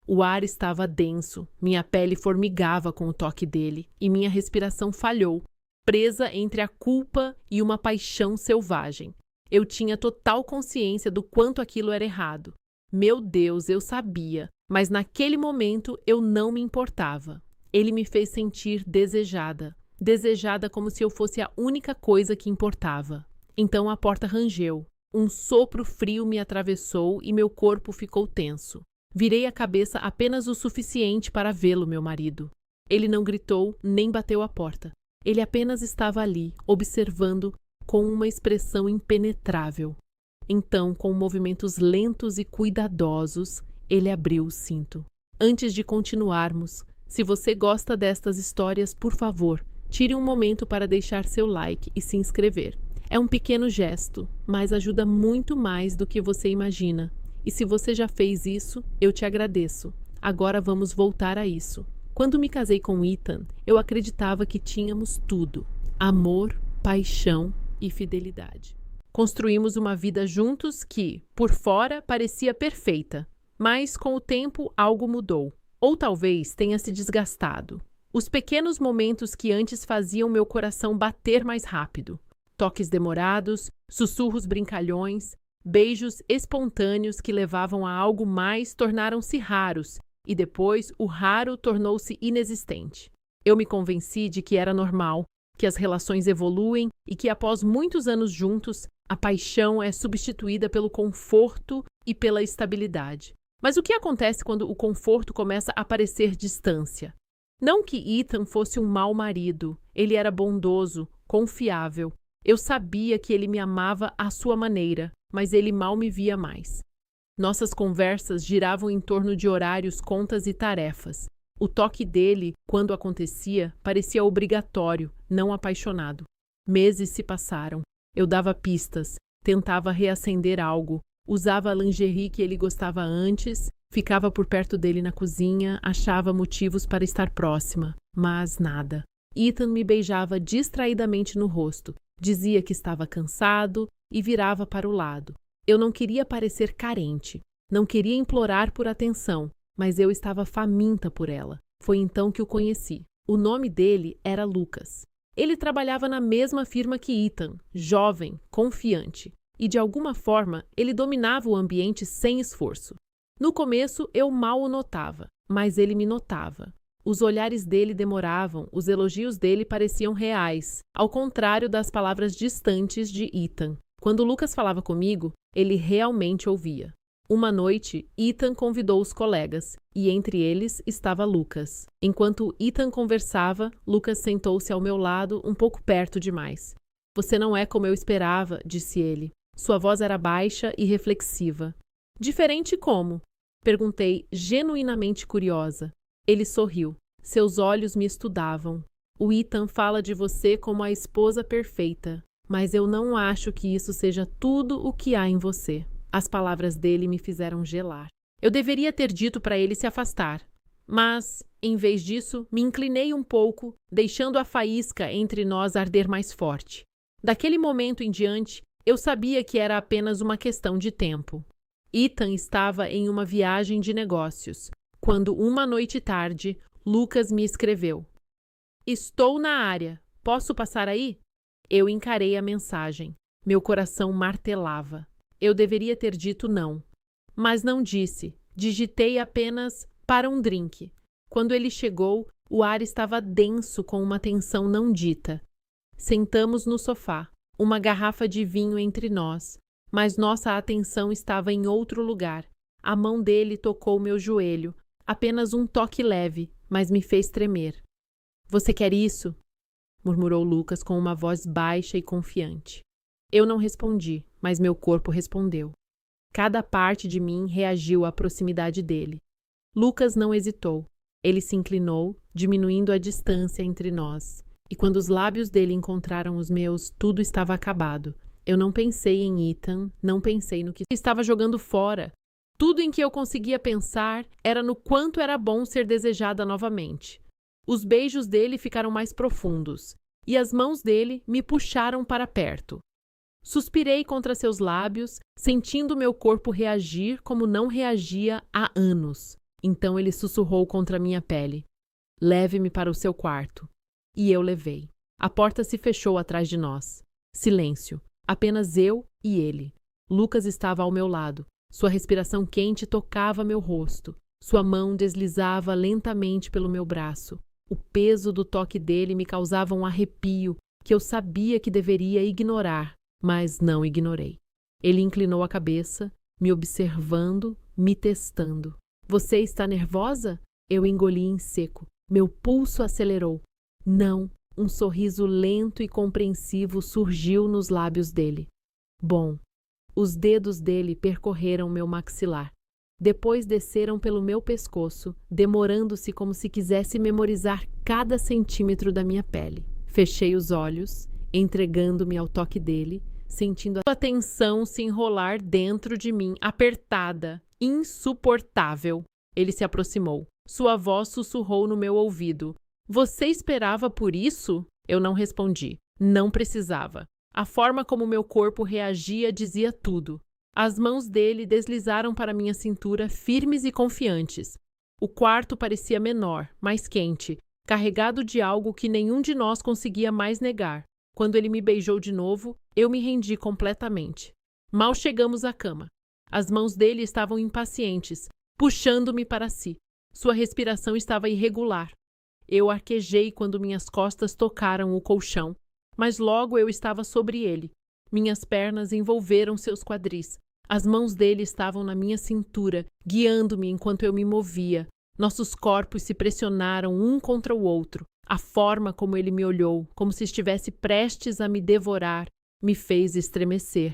O ar estava denso, minha pele formigava com o toque dele e minha respiração falhou, presa entre a culpa e uma paixão selvagem. Eu tinha total consciência do quanto aquilo era errado. Meu Deus, eu sabia, mas naquele momento eu não me importava. Ele me fez sentir desejada, desejada como se eu fosse a única coisa que importava. Então a porta rangeu. Um sopro frio me atravessou e meu corpo ficou tenso. Virei a cabeça apenas o suficiente para vê-lo, meu marido. Ele não gritou nem bateu a porta. Ele apenas estava ali, observando com uma expressão impenetrável. Então, com movimentos lentos e cuidadosos, ele abriu o cinto. Antes de continuarmos, se você gosta destas histórias, por favor, tire um momento para deixar seu like e se inscrever. É um pequeno gesto, mas ajuda muito mais do que você imagina. E se você já fez isso, eu te agradeço. Agora vamos voltar a isso. Quando me casei com Ethan, eu acreditava que tínhamos tudo: amor, paixão e fidelidade. Construímos uma vida juntos que, por fora, parecia perfeita. Mas, com o tempo, algo mudou. Ou talvez tenha se desgastado. Os pequenos momentos que antes faziam meu coração bater mais rápido. Toques demorados, sussurros brincalhões, beijos espontâneos que levavam a algo mais tornaram-se raros, e depois o raro tornou-se inexistente. Eu me convenci de que era normal, que as relações evoluem e que após muitos anos juntos, a paixão é substituída pelo conforto e pela estabilidade. Mas o que acontece quando o conforto começa a parecer distância? Não que Ethan fosse um mau marido, ele era bondoso, confiável. Eu sabia que ele me amava à sua maneira, mas ele mal me via mais. Nossas conversas giravam em torno de horários, contas e tarefas. O toque dele, quando acontecia, parecia obrigatório, não apaixonado. Meses se passaram. Eu dava pistas, tentava reacender algo, usava a lingerie que ele gostava antes, ficava por perto dele na cozinha, achava motivos para estar próxima, mas nada. Ethan me beijava distraidamente no rosto, dizia que estava cansado e virava para o lado. Eu não queria parecer carente, não queria implorar por atenção, mas eu estava faminta por ela. Foi então que o conheci. O nome dele era Lucas. Ele trabalhava na mesma firma que Ethan, jovem, confiante, e de alguma forma ele dominava o ambiente sem esforço. No começo eu mal o notava, mas ele me notava. Os olhares dele demoravam, os elogios dele pareciam reais, ao contrário das palavras distantes de Ethan. Quando Lucas falava comigo, ele realmente ouvia. Uma noite, Ethan convidou os colegas, e entre eles estava Lucas. Enquanto Ethan conversava, Lucas sentou-se ao meu lado, um pouco perto demais. "Você não é como eu esperava", disse ele. Sua voz era baixa e reflexiva. "Diferente como?" Perguntei, genuinamente curiosa. Ele sorriu. Seus olhos me estudavam. "O Ethan fala de você como a esposa perfeita, mas eu não acho que isso seja tudo o que há em você." As palavras dele me fizeram gelar. Eu deveria ter dito para ele se afastar, mas, em vez disso, me inclinei um pouco, deixando a faísca entre nós arder mais forte. Daquele momento em diante, eu sabia que era apenas uma questão de tempo. Ethan estava em uma viagem de negócios, quando uma noite tarde, Lucas me escreveu: "Estou na área. Posso passar aí?" Eu encarei a mensagem. Meu coração martelava. Eu deveria ter dito não. Mas não disse. Digitei apenas "para um drink". Quando ele chegou, o ar estava denso com uma tensão não dita. Sentamos no sofá, uma garrafa de vinho entre nós, mas nossa atenção estava em outro lugar. A mão dele tocou meu joelho, apenas um toque leve, mas me fez tremer. "Você quer isso?" murmurou Lucas com uma voz baixa e confiante. Eu não respondi, mas meu corpo respondeu. Cada parte de mim reagiu à proximidade dele. Lucas não hesitou. Ele se inclinou, diminuindo a distância entre nós. E quando os lábios dele encontraram os meus, tudo estava acabado. Eu não pensei em Ethan, não pensei no que estava jogando fora. Tudo em que eu conseguia pensar era no quanto era bom ser desejada novamente. Os beijos dele ficaram mais profundos, e as mãos dele me puxaram para perto. Suspirei contra seus lábios, sentindo meu corpo reagir como não reagia há anos. Então ele sussurrou contra minha pele: leve-me para o seu quarto. E eu levei. A porta se fechou atrás de nós. Silêncio. Apenas eu e ele. Lucas estava ao meu lado. Sua respiração quente tocava meu rosto. Sua mão deslizava lentamente pelo meu braço. O peso do toque dele me causava um arrepio que eu sabia que deveria ignorar, mas não ignorei. Ele inclinou a cabeça, me observando, me testando. Você está nervosa? Eu engoli em seco. Meu pulso acelerou. Não, um sorriso lento e compreensivo surgiu nos lábios dele. Bom, os dedos dele percorreram meu maxilar. Depois desceram pelo meu pescoço, demorando-se como se quisesse memorizar cada centímetro da minha pele. Fechei os olhos, entregando-me ao toque dele, sentindo a tensão se enrolar dentro de mim, apertada, insuportável. Ele se aproximou. Sua voz sussurrou no meu ouvido. Você esperava por isso? Eu não respondi. Não precisava. A forma como meu corpo reagia dizia tudo. As mãos dele deslizaram para minha cintura, firmes e confiantes. O quarto parecia menor, mais quente, carregado de algo que nenhum de nós conseguia mais negar. Quando ele me beijou de novo, eu me rendi completamente. Mal chegamos à cama. As mãos dele estavam impacientes, puxando-me para si. Sua respiração estava irregular. Eu arquejei quando minhas costas tocaram o colchão, mas logo eu estava sobre ele. Minhas pernas envolveram seus quadris. As mãos dele estavam na minha cintura, guiando-me enquanto eu me movia. Nossos corpos se pressionaram um contra o outro. A forma como ele me olhou, como se estivesse prestes a me devorar, me fez estremecer.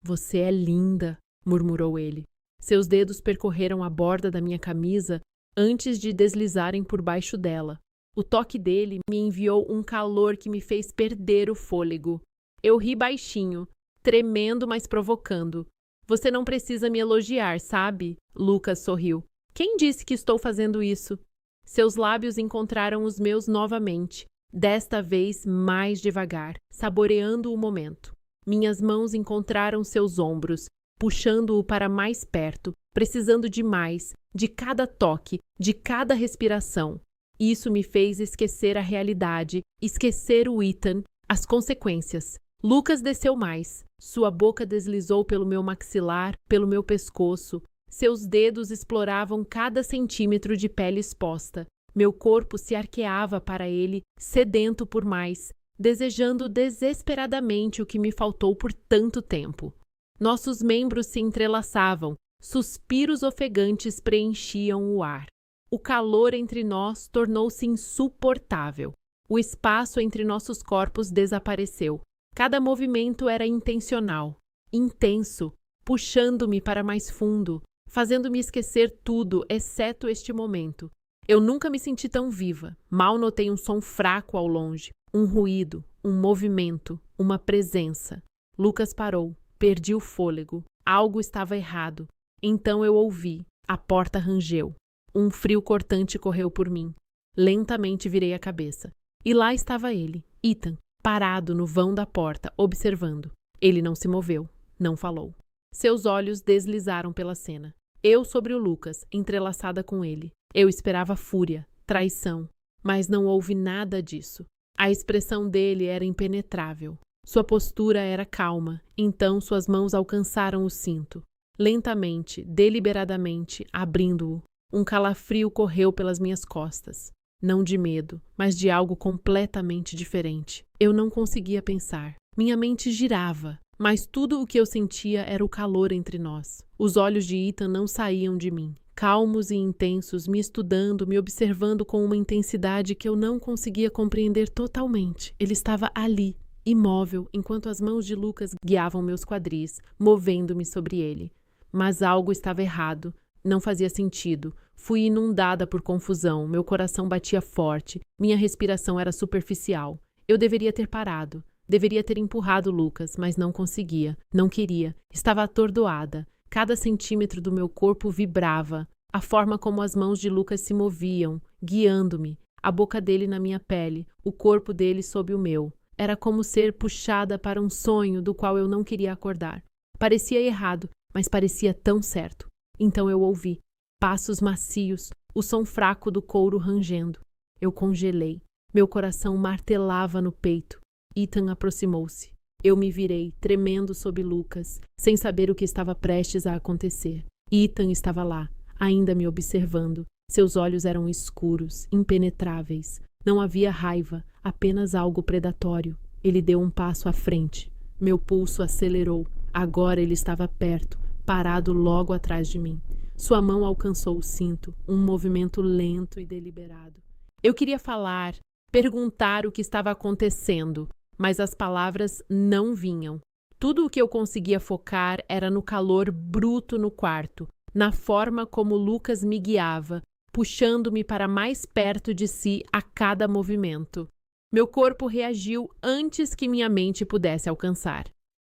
Você é linda, murmurou ele. Seus dedos percorreram a borda da minha camisa antes de deslizarem por baixo dela. O toque dele me enviou um calor que me fez perder o fôlego. Eu ri baixinho, tremendo, mas provocando. Você não precisa me elogiar, sabe? Lucas sorriu. Quem disse que estou fazendo isso? Seus lábios encontraram os meus novamente, desta vez mais devagar, saboreando o momento. Minhas mãos encontraram seus ombros, puxando-o para mais perto, precisando de mais, de cada toque, de cada respiração. Isso me fez esquecer a realidade, esquecer o Ethan, as consequências. Lucas desceu mais. Sua boca deslizou pelo meu maxilar, pelo meu pescoço. Seus dedos exploravam cada centímetro de pele exposta. Meu corpo se arqueava para ele, sedento por mais, desejando desesperadamente o que me faltou por tanto tempo. Nossos membros se entrelaçavam, suspiros ofegantes preenchiam o ar. O calor entre nós tornou-se insuportável. O espaço entre nossos corpos desapareceu. Cada movimento era intencional, intenso, puxando-me para mais fundo, fazendo-me esquecer tudo, exceto este momento. Eu nunca me senti tão viva. Mal notei um som fraco ao longe, um ruído, um movimento, uma presença. Lucas parou, perdi o fôlego. Algo estava errado. Então eu ouvi. A porta rangeu. Um frio cortante correu por mim. Lentamente virei a cabeça. E lá estava ele, Ethan, parado no vão da porta, observando. Ele não se moveu, não falou. Seus olhos deslizaram pela cena. Eu sobre o Lucas, entrelaçada com ele. Eu esperava fúria, traição, mas não houve nada disso. A expressão dele era impenetrável. Sua postura era calma, então suas mãos alcançaram o cinto. Lentamente, deliberadamente, abrindo-o. Um calafrio correu pelas minhas costas. Não de medo, mas de algo completamente diferente. Eu não conseguia pensar. Minha mente girava, mas tudo o que eu sentia era o calor entre nós. Os olhos de Ethan não saíam de mim, calmos e intensos, me estudando, me observando com uma intensidade que eu não conseguia compreender totalmente. Ele estava ali, imóvel, enquanto as mãos de Lucas guiavam meus quadris, movendo-me sobre ele. Mas algo estava errado. Não fazia sentido. Fui inundada por confusão, meu coração batia forte, minha respiração era superficial. Eu deveria ter parado, deveria ter empurrado Lucas, mas não conseguia, não queria. Estava atordoada. Cada centímetro do meu corpo vibrava. A forma como as mãos de Lucas se moviam, guiando-me, a boca dele na minha pele, o corpo dele sob o meu. Era como ser puxada para um sonho do qual eu não queria acordar. Parecia errado, mas parecia tão certo. Então eu ouvi. Passos macios, o som fraco do couro rangendo. Eu congelei. Meu coração martelava no peito. Ethan aproximou-se. Eu me virei, tremendo sob Lucas, sem saber o que estava prestes a acontecer. Ethan estava lá, ainda me observando. Seus olhos eram escuros, impenetráveis. Não havia raiva, apenas algo predatório. Ele deu um passo à frente. Meu pulso acelerou. Agora ele estava perto, parado logo atrás de mim. Sua mão alcançou o cinto, um movimento lento e deliberado. Eu queria falar, perguntar o que estava acontecendo, mas as palavras não vinham. Tudo o que eu conseguia focar era no calor bruto no quarto, na forma como Lucas me guiava, puxando-me para mais perto de si a cada movimento. Meu corpo reagiu antes que minha mente pudesse alcançar.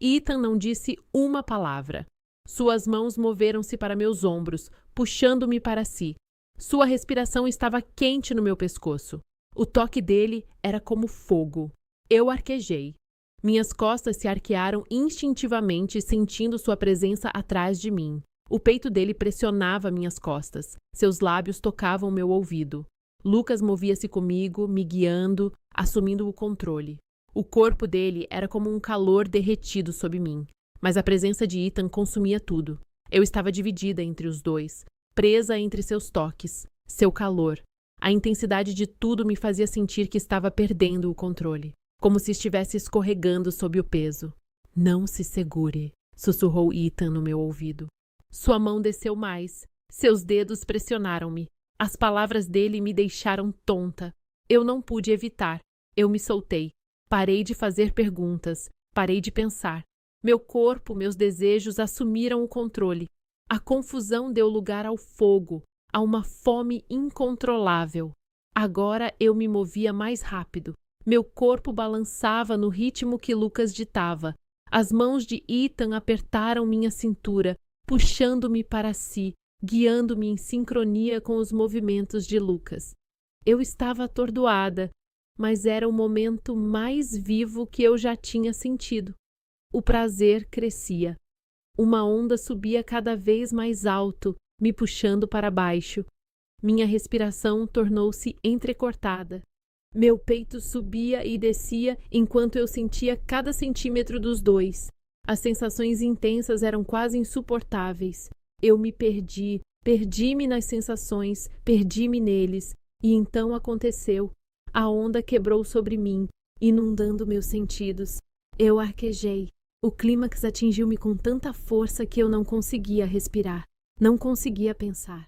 Ethan não disse uma palavra. Suas mãos moveram-se para meus ombros, puxando-me para si. Sua respiração estava quente no meu pescoço. O toque dele era como fogo. Eu arquejei. Minhas costas se arquearam instintivamente, sentindo sua presença atrás de mim. O peito dele pressionava minhas costas. Seus lábios tocavam meu ouvido. Lucas movia-se comigo, me guiando, assumindo o controle. O corpo dele era como um calor derretido sob mim. Mas a presença de Ethan consumia tudo. Eu estava dividida entre os dois, presa entre seus toques, seu calor. A intensidade de tudo me fazia sentir que estava perdendo o controle, como se estivesse escorregando sob o peso. Não se segure, sussurrou Ethan no meu ouvido. Sua mão desceu mais. Seus dedos pressionaram-me. As palavras dele me deixaram tonta. Eu não pude evitar. Eu me soltei. Parei de fazer perguntas. Parei de pensar. Meu corpo, meus desejos assumiram o controle. A confusão deu lugar ao fogo, a uma fome incontrolável. Agora eu me movia mais rápido. Meu corpo balançava no ritmo que Lucas ditava. As mãos de Ethan apertaram minha cintura, puxando-me para si, guiando-me em sincronia com os movimentos de Lucas. Eu estava atordoada, mas era o momento mais vivo que eu já tinha sentido. O prazer crescia. Uma onda subia cada vez mais alto, me puxando para baixo. Minha respiração tornou-se entrecortada. Meu peito subia e descia enquanto eu sentia cada centímetro dos dois. As sensações intensas eram quase insuportáveis. Eu me perdi, perdi-me nas sensações, perdi-me neles. E então aconteceu. A onda quebrou sobre mim, inundando meus sentidos. Eu arquejei. O clímax atingiu-me com tanta força que eu não conseguia respirar. Não conseguia pensar.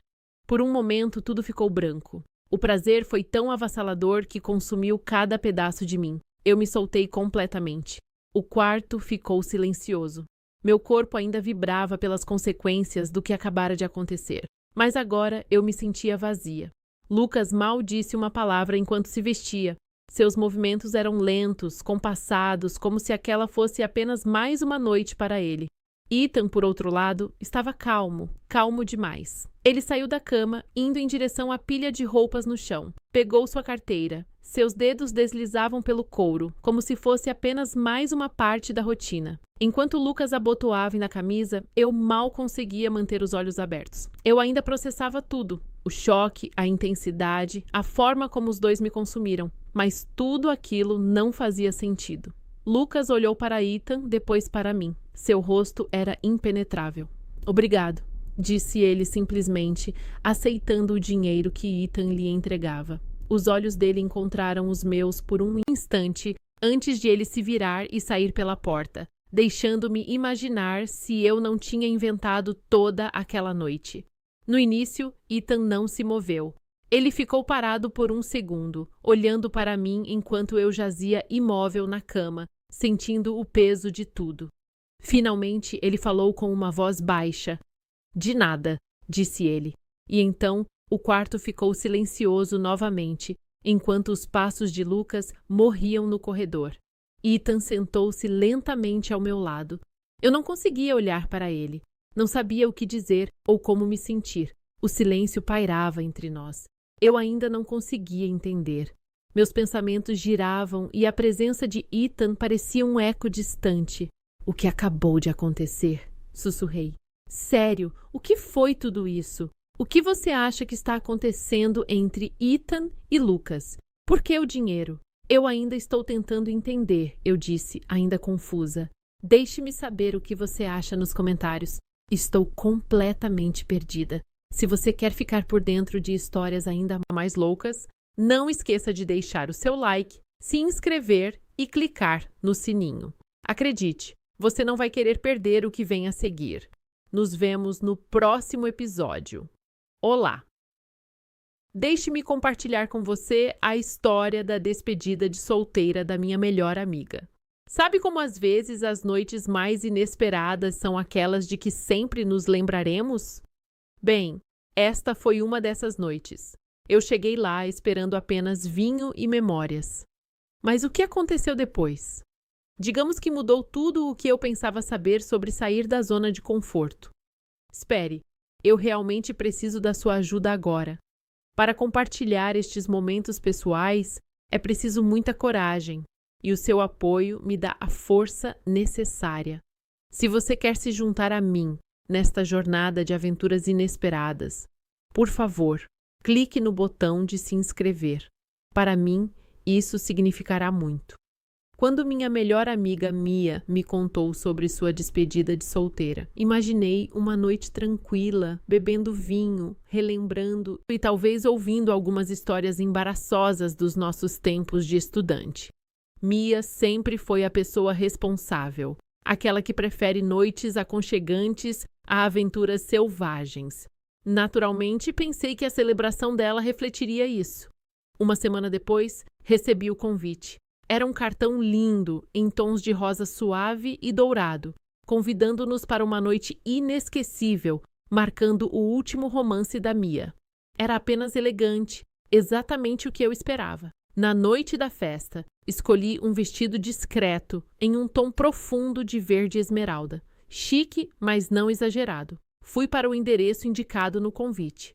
Por um momento tudo ficou branco. O prazer foi tão avassalador que consumiu cada pedaço de mim. Eu me soltei completamente. O quarto ficou silencioso. Meu corpo ainda vibrava pelas consequências do que acabara de acontecer. Mas agora eu me sentia vazia. Lucas mal disse uma palavra enquanto se vestia. Seus movimentos eram lentos, compassados, como se aquela fosse apenas mais uma noite para ele. Ethan, por outro lado, estava calmo, calmo demais. Ele saiu da cama, indo em direção à pilha de roupas no chão. Pegou sua carteira. Seus dedos deslizavam pelo couro, como se fosse apenas mais uma parte da rotina. Enquanto Lucas abotoava na camisa, eu mal conseguia manter os olhos abertos. Eu ainda processava tudo. O choque, a intensidade, a forma como os dois me consumiram. Mas tudo aquilo não fazia sentido. Lucas olhou para Ethan, depois para mim. Seu rosto era impenetrável. Obrigado, disse ele simplesmente, aceitando o dinheiro que Ethan lhe entregava. Os olhos dele encontraram os meus por um instante antes de ele se virar e sair pela porta, deixando-me imaginar se eu não tinha inventado toda aquela noite. No início, Ethan não se moveu. Ele ficou parado por um segundo, olhando para mim enquanto eu jazia imóvel na cama, sentindo o peso de tudo. Finalmente, ele falou com uma voz baixa. De nada, disse ele. E então, o quarto ficou silencioso novamente, enquanto os passos de Lucas morriam no corredor. Ethan sentou-se lentamente ao meu lado. Eu não conseguia olhar para ele. Não sabia o que dizer ou como me sentir. O silêncio pairava entre nós. Eu ainda não conseguia entender. Meus pensamentos giravam e a presença de Ethan parecia um eco distante. O que acabou de acontecer? Sussurrei. Sério, o que foi tudo isso? O que você acha que está acontecendo entre Ethan e Lucas? Por que o dinheiro? Eu ainda estou tentando entender, eu disse, ainda confusa. Deixe-me saber o que você acha nos comentários. Estou completamente perdida. Se você quer ficar por dentro de histórias ainda mais loucas, não esqueça de deixar o seu like, se inscrever e clicar no sininho. Acredite, você não vai querer perder o que vem a seguir. Nos vemos no próximo episódio. Olá! Deixe-me compartilhar com você a história da despedida de solteira da minha melhor amiga. Sabe como às vezes as noites mais inesperadas são aquelas de que sempre nos lembraremos? Bem, esta foi uma dessas noites. Eu cheguei lá esperando apenas vinho e memórias. Mas o que aconteceu depois? Digamos que mudou tudo o que eu pensava saber sobre sair da zona de conforto. Espere, eu realmente preciso da sua ajuda agora. Para compartilhar estes momentos pessoais, é preciso muita coragem, e o seu apoio me dá a força necessária. Se você quer se juntar a mim nesta jornada de aventuras inesperadas, por favor, clique no botão de se inscrever. Para mim, isso significará muito. Quando minha melhor amiga Mia me contou sobre sua despedida de solteira, imaginei uma noite tranquila, bebendo vinho, relembrando e talvez ouvindo algumas histórias embaraçosas dos nossos tempos de estudante. Mia sempre foi a pessoa responsável, aquela que prefere noites aconchegantes a aventuras selvagens. Naturalmente, pensei que a celebração dela refletiria isso. Uma semana depois, recebi o convite. Era um cartão lindo, em tons de rosa suave e dourado, convidando-nos para uma noite inesquecível, marcando o último romance da Mia. Era apenas elegante, exatamente o que eu esperava. Na noite da festa, escolhi um vestido discreto, em um tom profundo de verde esmeralda. Chique, mas não exagerado. Fui para o endereço indicado no convite.